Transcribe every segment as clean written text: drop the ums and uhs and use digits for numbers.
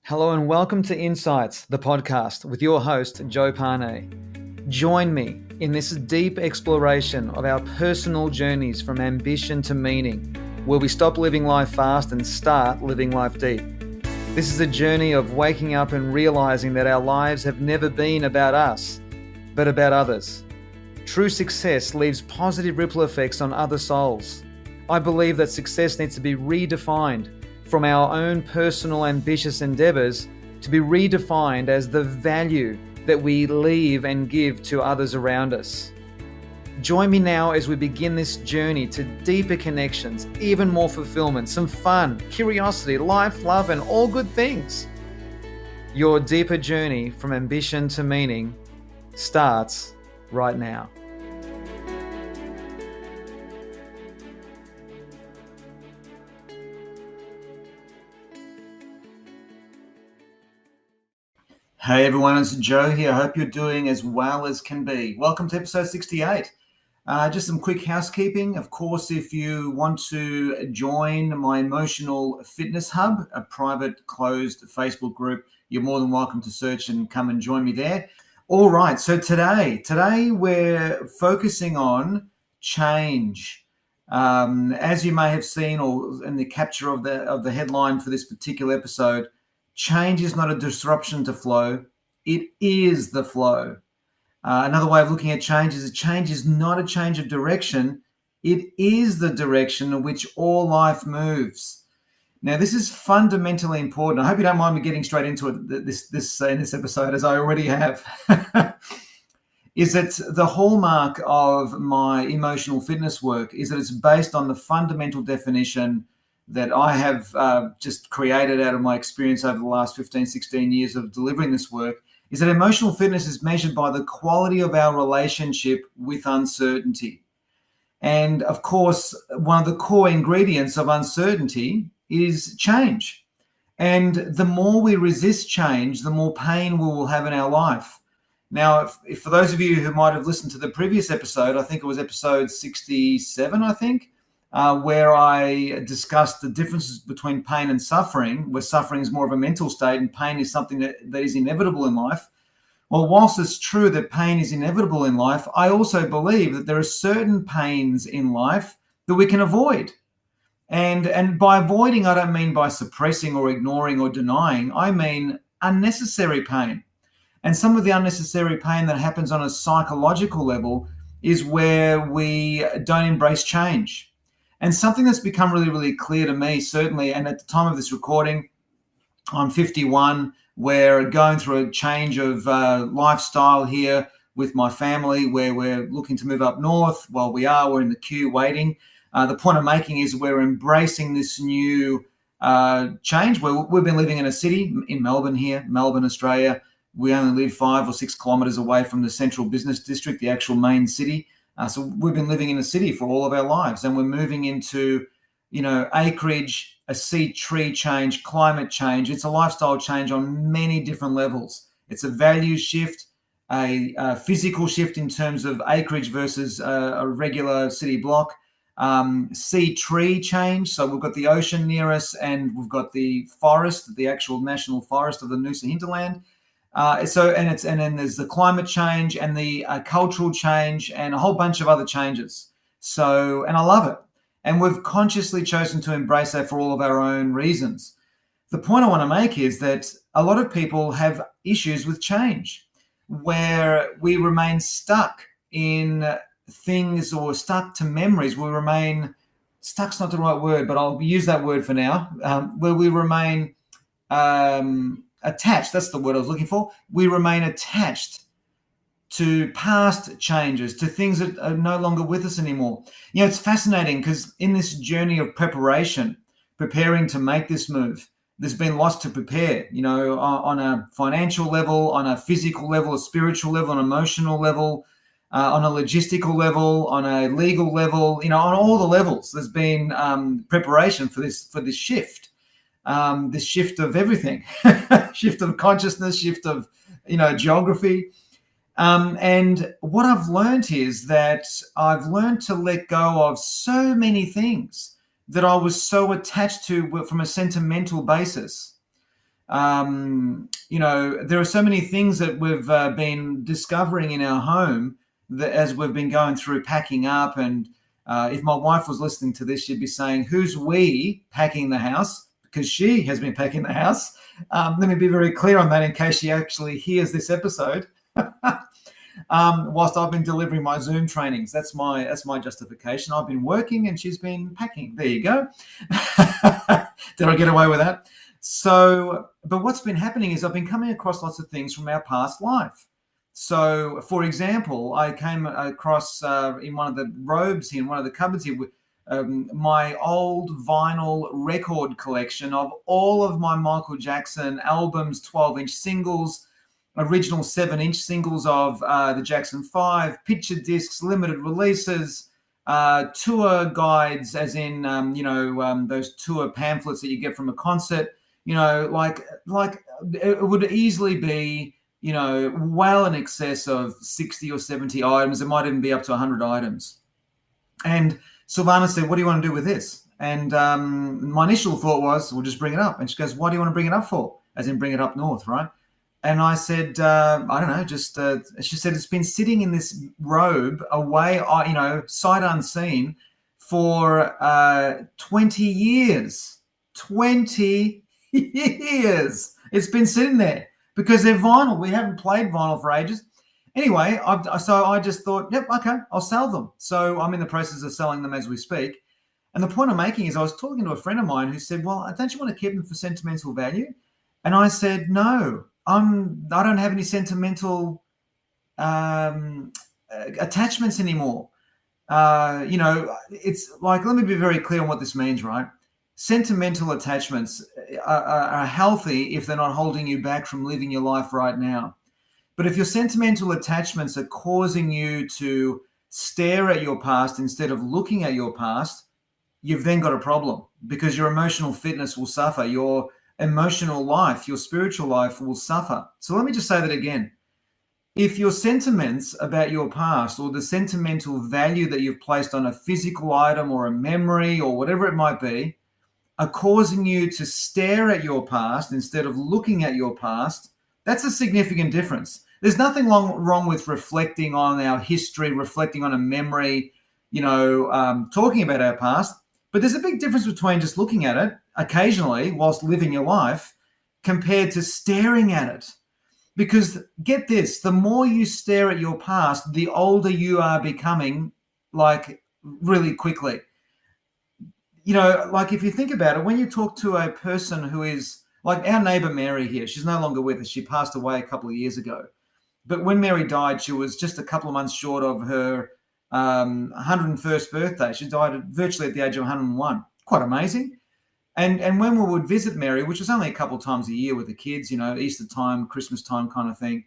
Hello and welcome to Insights, the podcast with your host, Joe Parnay. Join me in this deep exploration of our personal journeys from ambition to meaning, where we stop living life fast and start living life deep. This is a journey of waking up and realizing that our lives have never been about us, but about others. True success leaves positive ripple effects on other souls. I believe that success needs to be redefined from our own personal ambitious endeavors to be redefined as the value that we leave and give to others around us. Join me now as we begin this journey to deeper connections, even more fulfillment, some fun, curiosity, life, love, and all good things. Your deeper journey from ambition to meaning starts right now. Hey everyone, it's Joe here. I hope you're doing as well as can be. Welcome to episode 68. Just some quick housekeeping. Of course, if you want to join my Emotional Fitness Hub, a private closed Facebook group, you're more than welcome to search and come and join me there. All right, so today we're focusing on change. As you may have seen, or in the capture of the headline for this particular episode, change is not a disruption to flow, it is the flow. Another way of looking at change is not a change of direction, it is the direction in which all life moves. Now, this is fundamentally important. I hope you don't mind me getting straight into it in this episode, as I already have. Is that the hallmark of my emotional fitness work is that it's based on the fundamental definition that I have just created out of my experience over the last 15, 16 years of delivering this work, is that emotional fitness is measured by the quality of our relationship with uncertainty. And of course, one of the core ingredients of uncertainty is change. And the more we resist change, the more pain we will have in our life. Now, if for those of you who might have listened to the previous episode, I think it was episode 67, where I discussed the differences between pain and suffering, where suffering is more of a mental state and pain is something that is inevitable in life. Well, whilst it's true that pain is inevitable in life, I also believe that there are certain pains in life that we can avoid. And by avoiding, I don't mean by suppressing or ignoring or denying. I mean unnecessary pain. And some of the unnecessary pain that happens on a psychological level is where we don't embrace change. And something that's become really, really clear to me, certainly, and at the time of this recording, I'm 51. We're going through a change of lifestyle here with my family, where we're looking to move up north. Well, we're in the queue waiting. The point I'm making is we're embracing this new change. We've been living in a city in Melbourne, Australia. We only live 5 or 6 kilometres away from the central business district, the actual main city. So we've been living in a city for all of our lives, and we're moving into, acreage, a seed tree change, climate change. It's a lifestyle change on many different levels. It's a value shift, a physical shift in terms of acreage versus a regular city block, seed tree change. So we've got the ocean near us, and we've got the forest, the actual national forest of the Noosa hinterland. And then there's the climate change and the cultural change and a whole bunch of other changes. And I love it. And we've consciously chosen to embrace that for all of our own reasons. The point I want to make is that a lot of people have issues with change, where we remain stuck in things or stuck to memories. Stuck's not the right word, but I'll use that word for now, where we remain attached. That's the word I was looking for. We remain attached to past changes, to things that are no longer with us anymore. It's fascinating because in this journey of preparing to make this move, there's been lots to prepare, on a financial level, on a physical level, a spiritual level, an emotional level, on a logistical level, on a legal level, on all the levels. There's been preparation for this shift. This shift of everything, shift of consciousness, shift of, geography. And what I've learned is that I've learned to let go of so many things that I was so attached to from a sentimental basis. There are so many things that we've been discovering in our home that as we've been going through packing up. And if my wife was listening to this, she'd be saying, "Who's we packing the house?" Because she has been packing the house. Let me be very clear on that in case she actually hears this episode. Whilst I've been delivering my Zoom trainings, that's my justification. I've been working and she's been packing. There you go. Did I get away with that? So, but what's been happening is I've been coming across lots of things from our past life. So, for example, I came across in one of the robes here, in one of the cupboards here, my old vinyl record collection of all of my Michael Jackson albums, 12-inch singles, original 7-inch singles of the Jackson 5, picture discs, limited releases, tour guides, as in, those tour pamphlets that you get from a concert. Like it would easily be, well in excess of 60 or 70 items. It might even be up to 100 items. And Silvana said, "What do you want to do with this?" And my initial thought was, we'll just bring it up. And she goes, "Why do you want to bring it up for?" As in bring it up north, right? And I said, I don't know, just, she said, "It's been sitting in this robe away, sight unseen for 20 years. 20 years. It's been sitting there because they're vinyl. We haven't played vinyl for ages. Anyway, so I just thought, yep, okay, I'll sell them. So I'm in the process of selling them as we speak. And the point I'm making is I was talking to a friend of mine who said, "Well, don't you want to keep them for sentimental value?" And I said, "No, I don't have any sentimental attachments anymore." It's like, let me be very clear on what this means, right? Sentimental attachments are healthy if they're not holding you back from living your life right now. But if your sentimental attachments are causing you to stare at your past instead of looking at your past, you've then got a problem, because your emotional fitness will suffer. Your emotional life, your spiritual life will suffer. So let me just say that again. If your sentiments about your past, or the sentimental value that you've placed on a physical item or a memory or whatever it might be, are causing you to stare at your past instead of looking at your past, that's a significant difference. There's nothing wrong with reflecting on our history, reflecting on a memory, talking about our past. But there's a big difference between just looking at it occasionally whilst living your life compared to staring at it. Because get this, the more you stare at your past, the older you are becoming, like really quickly. Like if you think about it, when you talk to a person who is like our neighbor Mary here, she's no longer with us. She passed away a couple of years ago. But when Mary died, she was just a couple of months short of her 101st birthday. She died virtually at the age of 101. Quite amazing. And when we would visit Mary, which was only a couple of times a year with the kids, Easter time, Christmas time kind of thing,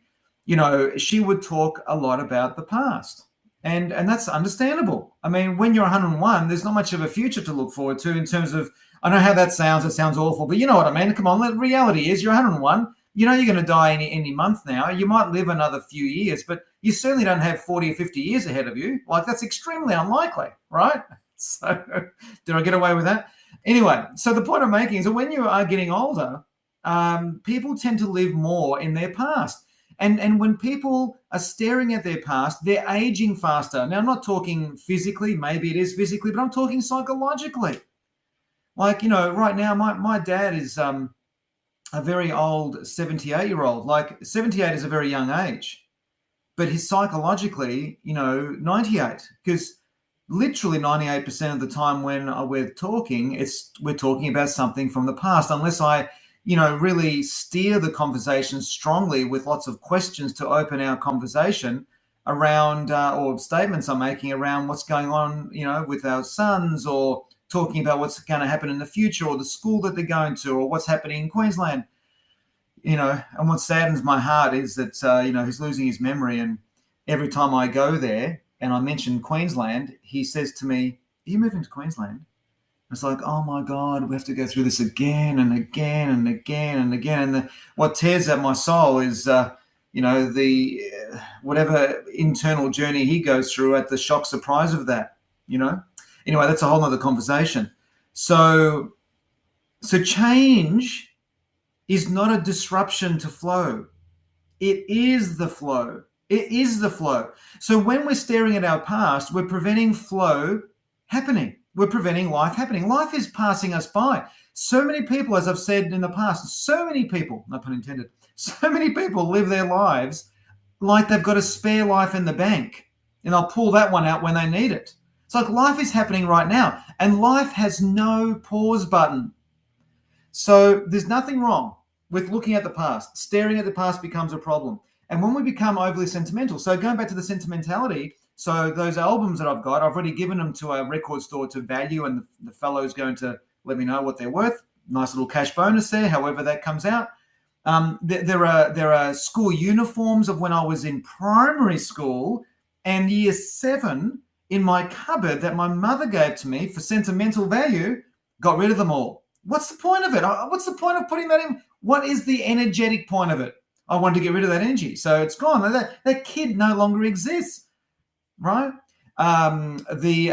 she would talk a lot about the past. And that's understandable. I mean, when you're 101, there's not much of a future to look forward to in terms of, I know how that sounds. It sounds awful, but you know what I mean? Come on, the reality is you're 101. You're going to die any month now. You might live another few years, but you certainly don't have 40 or 50 years ahead of you. Like, that's extremely unlikely, right? So did I get away with that? Anyway, so the point I'm making is that when you are getting older, people tend to live more in their past. And when people are staring at their past, they're aging faster. Now, I'm not talking physically. Maybe it is physically, but I'm talking psychologically. Like, right now, my dad is a very old 78-year-old. Like, 78 is a very young age. But he's psychologically, 98. Because literally 98% of the time when we're talking, we're talking about something from the past, unless I really steer the conversation strongly with lots of questions to open our conversation around or statements I'm making around what's going on, with our sons, or talking about what's going to happen in the future, or the school that they're going to, or what's happening in Queensland. And what saddens my heart is that, he's losing his memory. And every time I go there and I mention Queensland, he says to me, "Are you moving to Queensland?" It's like, oh my God, we have to go through this again and again and again and again. And what tears at my soul is, the whatever internal journey he goes through at the shock surprise of that, Anyway, that's a whole nother conversation. So change is not a disruption to flow. It is the flow. It is the flow. So when we're staring at our past, we're preventing flow happening. We're preventing life happening. Life is passing us by. So many people, as I've said in the past, so many people, no pun intended, so many people live their lives like they've got a spare life in the bank and they'll pull that one out when they need it. It's like life is happening right now and life has no pause button. So there's nothing wrong with looking at the past. Staring at the past becomes a problem. And when we become overly sentimental, so going back to the sentimentality, so those albums that I've got, I've already given them to a record store to value, and the fellow's going to let me know what they're worth. Nice little cash bonus there, however that comes out. There are school uniforms of when I was in primary school and year 7 in my cupboard that my mother gave to me for sentimental value. Got rid of them all. What's the point of it? What's the point of putting that in? What is the energetic point of it? I wanted to get rid of that energy. So it's gone. That kid no longer exists, right? The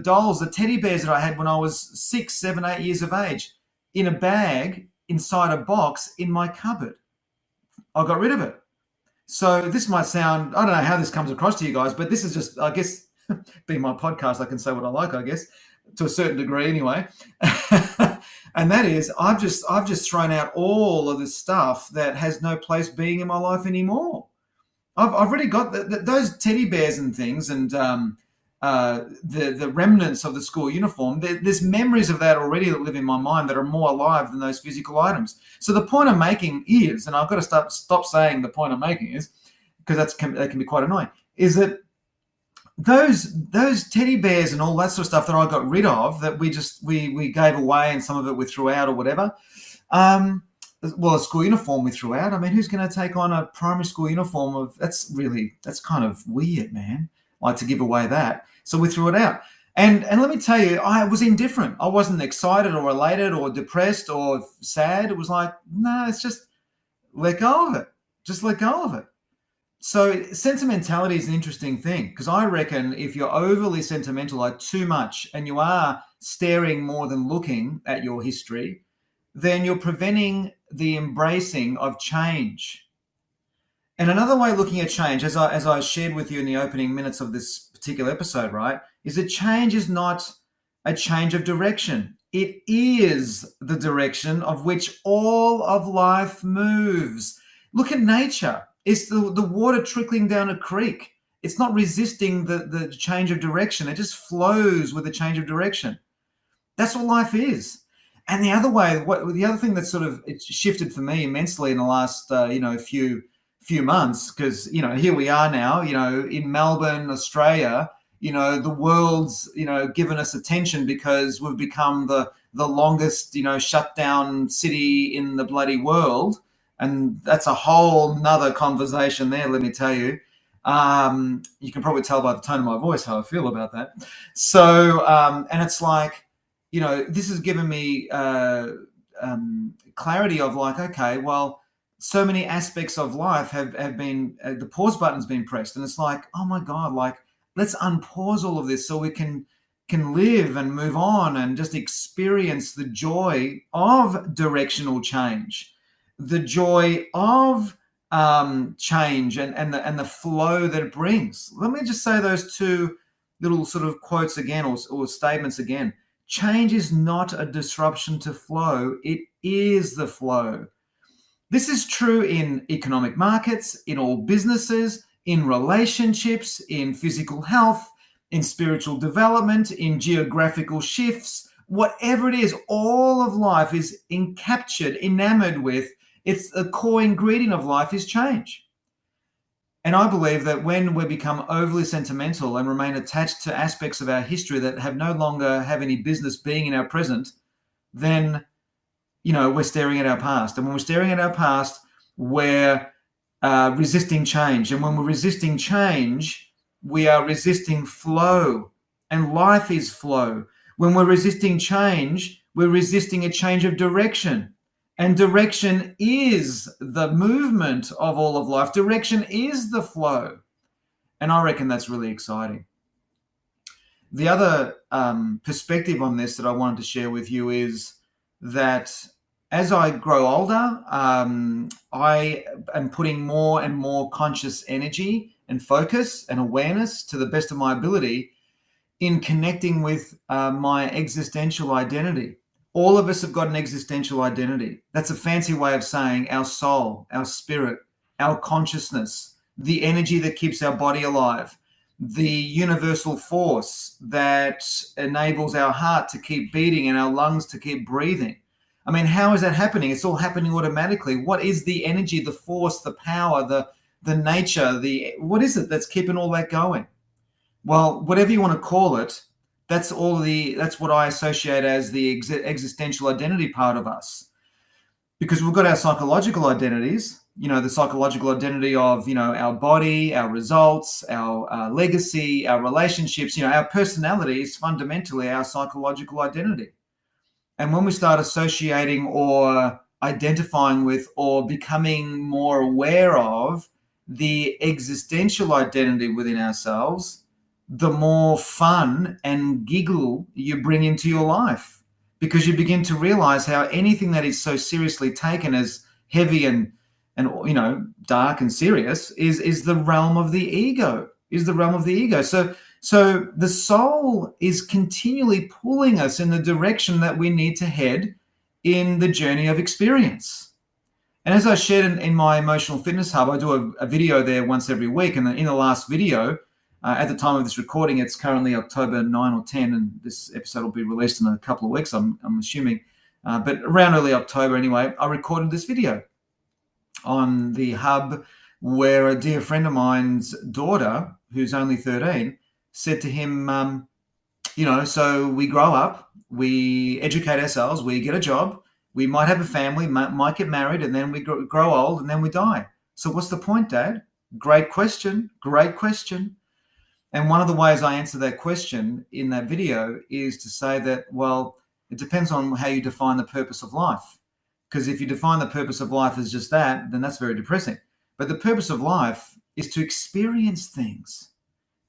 dolls, the teddy bears that I had when I was 6, 7, 8 years of age in a bag inside a box in my cupboard. I got rid of it. So this might sound, I don't know how this comes across to you guys, but this is just, I guess, being my podcast, I can say what I like, I guess, to a certain degree anyway. And that is, I've just thrown out all of the stuff that has no place being in my life anymore. I've already got those teddy bears and things, and the remnants of the school uniform. There's memories of that already that live in my mind that are more alive than those physical items. So the point I'm making is, and I've got to stop saying the point I'm making is, because that can be quite annoying, is that those teddy bears and all that sort of stuff that I got rid of, that we gave away, and some of it we threw out or whatever. Well, a school uniform we threw out. I mean, who's going to take on a primary school uniform that's kind of weird, man. Like to give away that. So we threw it out. And let me tell you, I was indifferent. I wasn't excited or elated or depressed or sad. It was like, no, it's just let go of it. Just let go of it. So sentimentality is an interesting thing, because I reckon if you're overly sentimental, like too much, and you are staring more than looking at your history, then you're preventing the embracing of change. And another way of looking at change, as I shared with you in the opening minutes of this particular episode, right, is that change is not a change of direction. It is the direction of which all of life moves. Look at nature. It's the water trickling down a creek. It's not resisting the change of direction. It just flows with the change of direction. That's what life is. And the other thing that sort of it's shifted for me immensely in the last few months, because here we are now, in Melbourne, Australia. The world's given us attention because we've become the longest shut down city in the bloody world. And that's a whole nother conversation there, let me tell you. You can probably tell by the tone of my voice how I feel about that. So, and it's like, this has given me clarity of like, okay, well, so many aspects of life have been, the pause button's been pressed. And it's like, oh my God, like, let's unpause all of this so we can live and move on and just experience the joy of directional change. The joy of change and the flow that it brings. Let me just say those two little sort of quotes again, or statements again. Change is not a disruption to flow. It is the flow. This is true in economic markets, in all businesses, in relationships, in physical health, in spiritual development, in geographical shifts. Whatever it is, all of life is enamored with. It's the core ingredient of life is change. And I believe that when we become overly sentimental and remain attached to aspects of our history that no longer have any business being in our present, then, we're staring at our past. And when we're staring at our past, we're resisting change. And when we're resisting change, we are resisting flow. And life is flow. When we're resisting change, we're resisting a change of direction. And direction is the movement of all of life. Direction is the flow. And I reckon that's really exciting. The other perspective on this that I wanted to share with you is that as I grow older, I am putting more and more conscious energy and focus and awareness to the best of my ability in connecting with my existential identity. All of us have got an existential identity. That's a fancy way of saying our soul, our spirit, our consciousness, the energy that keeps our body alive, the universal force that enables our heart to keep beating and our lungs to keep breathing. I mean, how is that happening? It's all happening automatically. What is the energy, the force, the power, the nature, what is it that's keeping all that going? Well, whatever you want to call it, that's what I associate as the existential identity part of us. Because we've got our psychological identities, the psychological identity of, our body, our results, our legacy, our relationships, our personality is fundamentally our psychological identity. And when we start associating or identifying with or becoming more aware of the existential identity within ourselves, the more fun and giggle you bring into your life, because you begin to realize how anything that is so seriously taken as heavy and dark and serious is the realm of the ego, So the soul is continually pulling us in the direction that we need to head in the journey of experience. And as I shared in my Emotional Fitness Hub, I do a video there once every week. And in the last video, at the time of this recording, it's currently October 9 or 10, and this episode will be released in a couple of weeks, I'm assuming. But around early October anyway, I recorded this video on the hub where a dear friend of mine's daughter, who's only 13, said to him, so we grow up, we educate ourselves, we get a job, we might have a family, might get married, and then we grow old, and then we die. So what's the point, Dad? Great question. And one of the ways I answer that question in that video is to say that, well, it depends on how you define the purpose of life. Because if you define the purpose of life as just that, then that's very depressing. But the purpose of life is to experience things.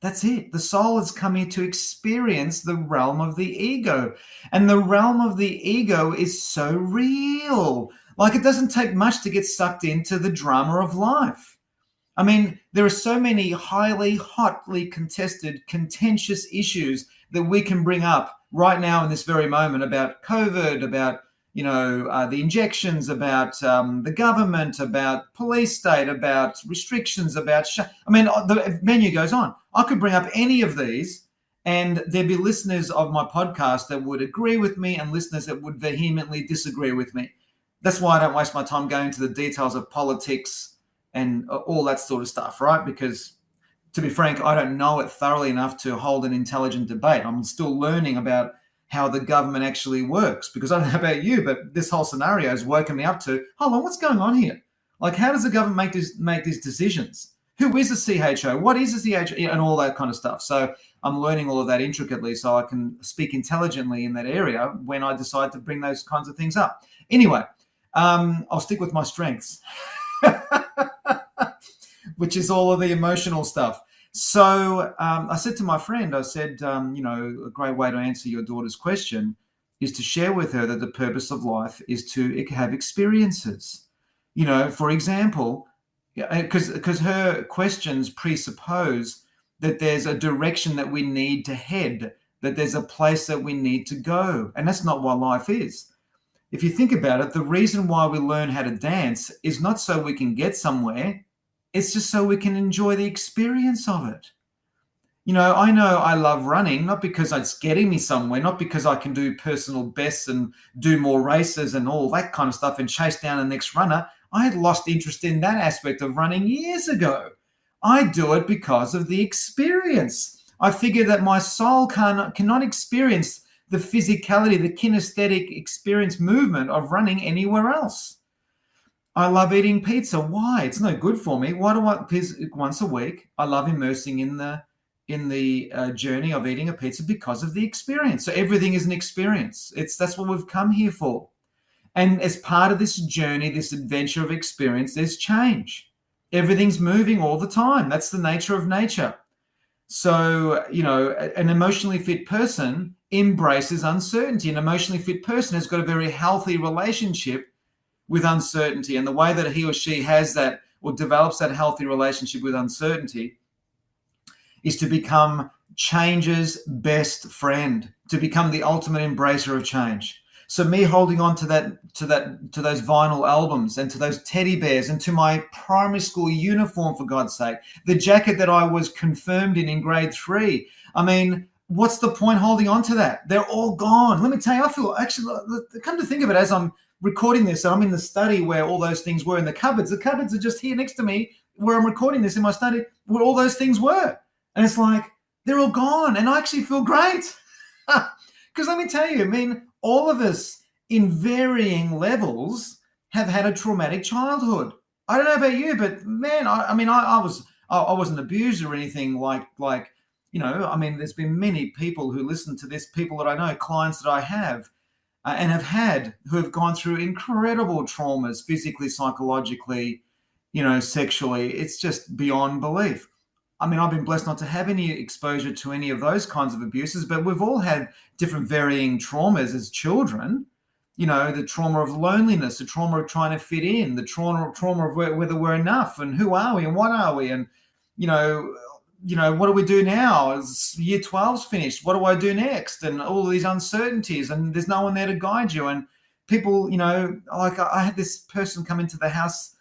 That's it. The soul has come here to experience the realm of the ego. And the realm of the ego is so real. Like, it doesn't take much to get sucked into the drama of life. I mean, there are so many hotly contested, contentious issues that we can bring up right now in this very moment about COVID, about the injections, about the government, about police state, about restrictions, the menu goes on. I could bring up any of these, and there'd be listeners of my podcast that would agree with me and listeners that would vehemently disagree with me. That's why I don't waste my time going into the details of politics and all that sort of stuff, right? Because, to be frank, I don't know it thoroughly enough to hold an intelligent debate. I'm still learning about how the government actually works, because I don't know about you, but this whole scenario has woken me up to, hold on, what's going on here? Like, how does the government make these decisions? Who is the CHO? What is the CHO? And all that kind of stuff. So I'm learning all of that intricately so I can speak intelligently in that area when I decide to bring those kinds of things up. Anyway, I'll stick with my strengths, which is all of the emotional stuff. So I said to my friend, a great way to answer your daughter's question is to share with her that the purpose of life is to have experiences. For example, because her questions presuppose that there's a direction that we need to head, that there's a place that we need to go. And that's not what life is. If you think about it, the reason why we learn how to dance is not so we can get somewhere. It's just so we can enjoy the experience of it. I know I love running, not because it's getting me somewhere, not because I can do personal bests and do more races and all that kind of stuff and chase down the next runner. I had lost interest in that aspect of running years ago. I do it because of the experience. I figure that my soul cannot experience the physicality, the kinesthetic experience movement of running anywhere else. I love eating pizza. Why? It's no good for me. Why do I once a week? I love immersing in the journey of eating a pizza because of the experience. So everything is an experience. That's what we've come here for. And as part of this journey, this adventure of experience, there's change. Everything's moving all the time. That's the nature of nature. So, an emotionally fit person embraces uncertainty. An emotionally fit person has got a very healthy relationship with uncertainty, and the way that he or she has that or develops that healthy relationship with uncertainty is to become change's best friend, to become the ultimate embracer of change. So me holding on to those vinyl albums and to those teddy bears and to my primary school uniform, for God's sake, the jacket that I was confirmed in grade 3. I mean, what's the point holding on to that? They're all gone. Let me tell you, I feel actually, come to think of it, as I'm recording this, I'm in the study where all those things were in the cupboards. The cupboards are just here next to me where I'm recording this in my study, where all those things were. And it's like, they're all gone. And I actually feel great. Because let me tell you, I mean, all of us in varying levels have had a traumatic childhood. I don't know about you, but man, I wasn't abused or anything like, you know, I mean, there's been many people who listen to this, people that I know, clients that I have and have had, who have gone through incredible traumas, physically, psychologically, you know, sexually. It's just beyond belief. I mean, I've been blessed not to have any exposure to any of those kinds of abuses, but we've all had different varying traumas as children. You know, the trauma of loneliness, the trauma of trying to fit in, the trauma of whether we're enough and who are we and what are we, and you know, what do we do now? As year 12's finished, what do I do next? And all of these uncertainties, and there's no one there to guide you. And people, you know, like I had this person come into the house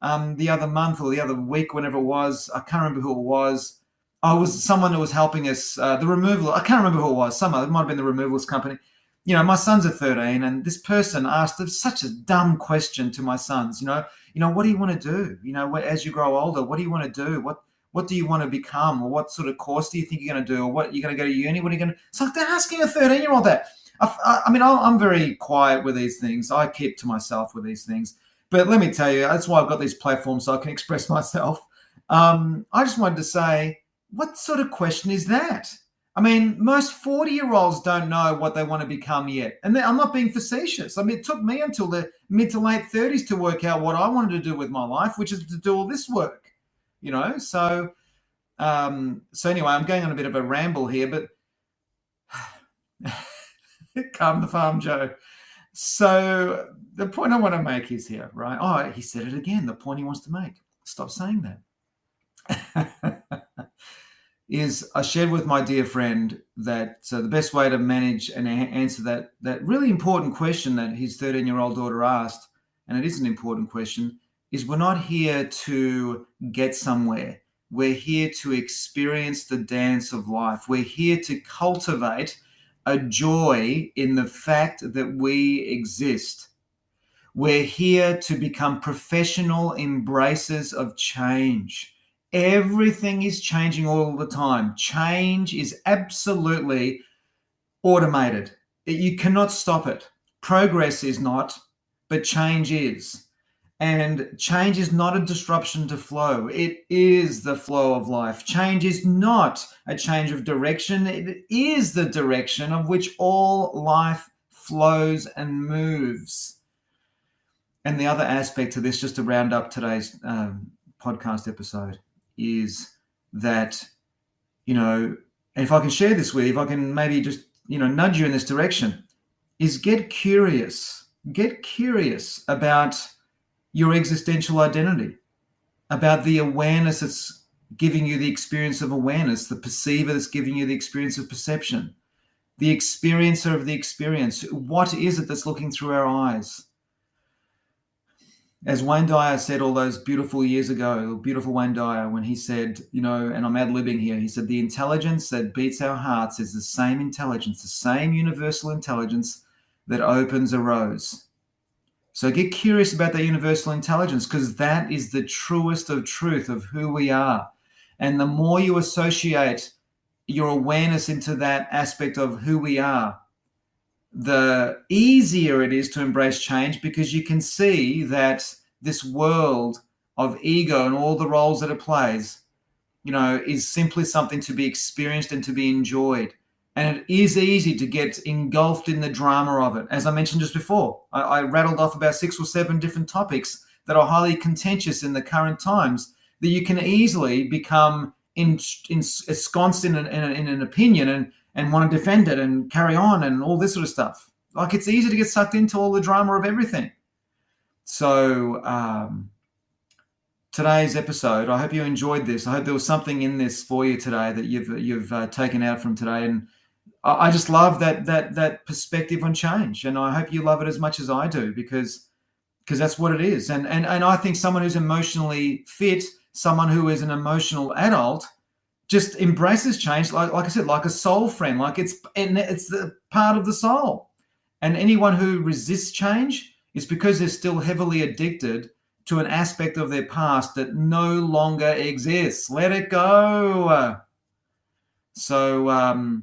the other month or the other week, whenever it was. I can't remember who it was. I was someone who was helping us, the removal. I can't remember who it was. It might have been the removals company. You know, my sons are 13, and this person asked such a dumb question to my sons. You know, what do you want to do? You know, as you grow older, what do you want to do? What do you want to become? Or what sort of course do you think you're going to do? Or what you're going to go to uni? What are you going to? It's like they're asking a 13-year-old that. I mean, I'm very quiet with these things. I keep to myself with these things. But let me tell you, that's why I've got these platforms, so I can express myself. I just wanted to say, what sort of question is that? I mean, most 40-year-olds don't know what they want to become yet. And I'm not being facetious. I mean, it took me until the mid to late 30s to work out what I wanted to do with my life, which is to do all this work, you know? So anyway, I'm going on a bit of a ramble here, but calm the farm, Joe. So the point I want to make is here, right? Oh, he said it again. The point he wants to make. Stop saying that. Is I shared with my dear friend that the best way to manage and answer that really important question that his 13-year-old daughter asked, and it is an important question, is we're not here to get somewhere. We're here to experience the dance of life. We're here to cultivate a joy in the fact that we exist. We're here to become professional embracers of change. Everything is changing all the time. Change is absolutely automated. You cannot stop it. Progress is not, but change is. And change is not a disruption to flow. It is the flow of life. Change is not a change of direction. It is the direction of which all life flows and moves. And the other aspect to this, just to round up today's podcast episode, is that, you know, and if I can share this with you, if I can maybe just, you know, nudge you in this direction, is get curious. Get curious about your existential identity, about the awareness that's giving you the experience of awareness, the perceiver that's giving you the experience of perception, the experiencer of the experience. What is it that's looking through our eyes? As Wayne Dyer said all those beautiful years ago, beautiful Wayne Dyer, when he said, you know, and I'm ad-libbing here, he said, the intelligence that beats our hearts is the same intelligence, the same universal intelligence that opens a rose. So get curious about that universal intelligence, because that is the truest of truth of who we are. And the more you associate your awareness into that aspect of who we are, the easier it is to embrace change, because you can see that this world of ego and all the roles that it plays, you know, is simply something to be experienced and to be enjoyed. And it is easy to get engulfed in the drama of it. As I mentioned just before, I rattled off about 6 or 7 different topics that are highly contentious in the current times, that you can easily become ensconced in an opinion and want to defend it and carry on and all this sort of stuff. Like, it's easy to get sucked into all the drama of everything. So today's episode, I hope you enjoyed this. I hope there was something in this for you today that you've taken out from today. And I just love that perspective on change. And I hope you love it as much as I do, because that's what it is. And I think someone who's emotionally fit, someone who is an emotional adult, just embraces change, like I said, like a soul friend, like it's the part of the soul. And anyone who resists change is because they're still heavily addicted to an aspect of their past that no longer exists. Let it go. So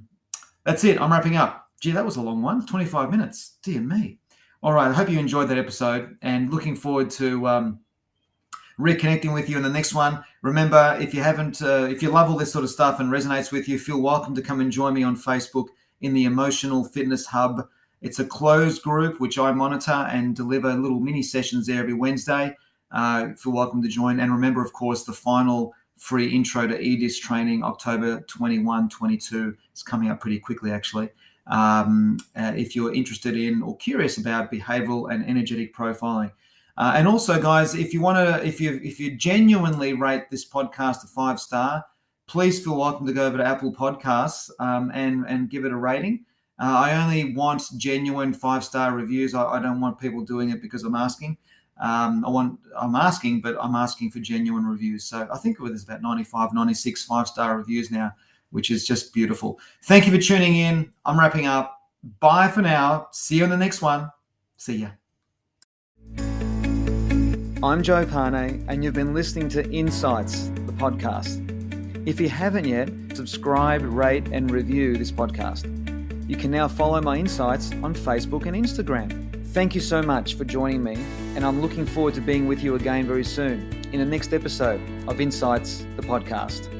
that's it. I'm wrapping up. Gee, that was a long one, 25 minutes. Dear me. All right. I hope you enjoyed that episode, and looking forward to reconnecting with you in the next one. Remember, if you love all this sort of stuff and resonates with you, feel welcome to come and join me on Facebook in the Emotional Fitness Hub. It's a closed group which I monitor and deliver little mini sessions there every Wednesday. Feel welcome to join. And remember, of course, the final free intro to EDIS training, October 21, 22. It's coming up pretty quickly, actually. If you're interested in or curious about behavioral and energetic profiling. And also, guys, if you genuinely rate this podcast a 5-star, please feel welcome to go over to Apple Podcasts and give it a rating. I only want genuine 5-star reviews. I don't want people doing it because I'm asking. I'm asking for genuine reviews. So I think there's about 95, 96 5-star reviews now, which is just beautiful. Thank you for tuning in. I'm wrapping up. Bye for now. See you in the next one. See ya. I'm Joe Pane, and you've been listening to Insights, the podcast. If you haven't yet, subscribe, rate, and review this podcast. You can now follow my insights on Facebook and Instagram. Thank you so much for joining me, and I'm looking forward to being with you again very soon in the next episode of Insights, the podcast.